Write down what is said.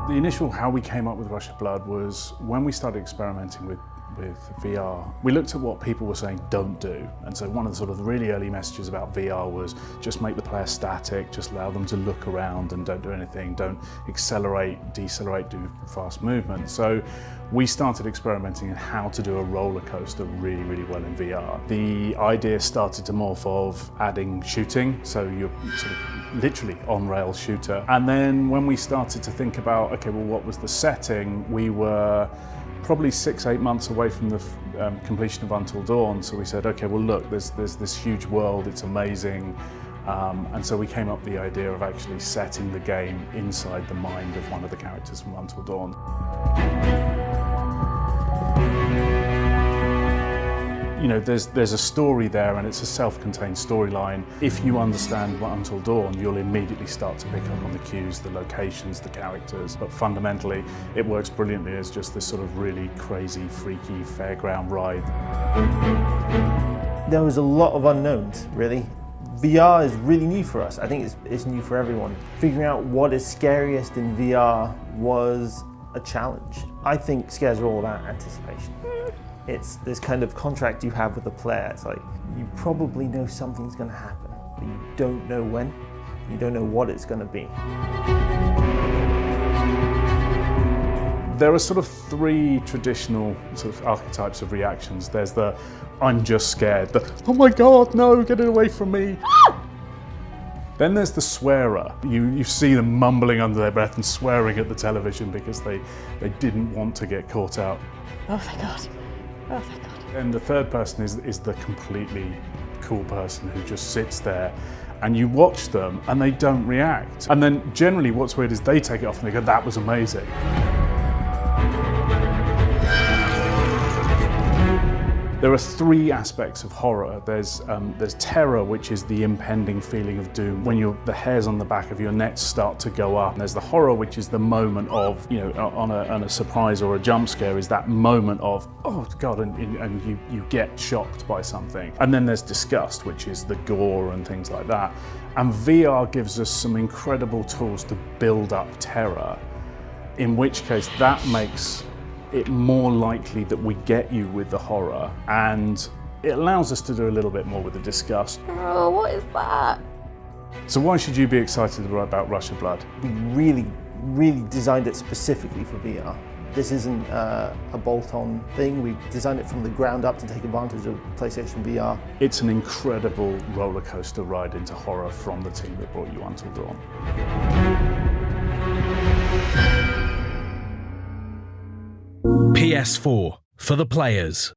The initial how we came up with Rush of Blood was when we started experimenting with VR. We looked at what people were saying don't do, and so one of the sort of really early messages about VR was just make the player static, just allow them to look around and don't do anything, don't accelerate, decelerate, do fast movement. So we started experimenting in how to do a roller coaster really, really well in VR. The idea started to morph of adding shooting, so you're sort of literally on-rail shooter. And then when we started to think about, okay, well, what was the setting, we were probably 6-8 months away from the completion of Until Dawn, so we said, okay, well look, there's this huge world, it's amazing, and so we came up with the idea of actually setting the game inside the mind of one of the characters from Until Dawn. You know, there's a story there, and it's a self-contained storyline. If you understand Until Dawn, you'll immediately start to pick up on the cues, the locations, the characters, but fundamentally it works brilliantly as just this sort of really crazy, freaky fairground ride. There was a lot of unknowns, really. VR is really new for us. I think it's new for everyone. Figuring out what is scariest in VR was a challenge. I think scares are all about anticipation. It's this kind of contract you have with the player. It's like, you probably know something's going to happen, but you don't know when, you don't know what it's going to be. There are sort of three traditional sort of archetypes of reactions. There's the, I'm just scared, the, oh my God, no, get it away from me. Then there's the swearer. You see them mumbling under their breath and swearing at the television because they didn't want to get caught out. Oh, thank God. Oh, thank God. And the third person is the completely cool person who just sits there and you watch them and they don't react. And then generally what's weird is they take it off and they go, that was amazing. There are three aspects of horror. There's terror, which is the impending feeling of doom. When the hairs on the back of your neck start to go up. And there's the horror, which is the moment of, you know, on a surprise or a jump scare, is that moment of, oh God, and you get shocked by something. And then there's disgust, which is the gore and things like that. And VR gives us some incredible tools to build up terror, in which case that makes it more likely that we get you with the horror, and it allows us to do a little bit more with the disgust. Oh, what is that? So why should you be excited about Rush of Blood? We really designed it specifically for VR. This isn't a bolt-on thing. We designed it from the ground up to take advantage of PlayStation VR. It's an incredible roller coaster ride into horror from the team that brought you Until Dawn. PS4 for the players.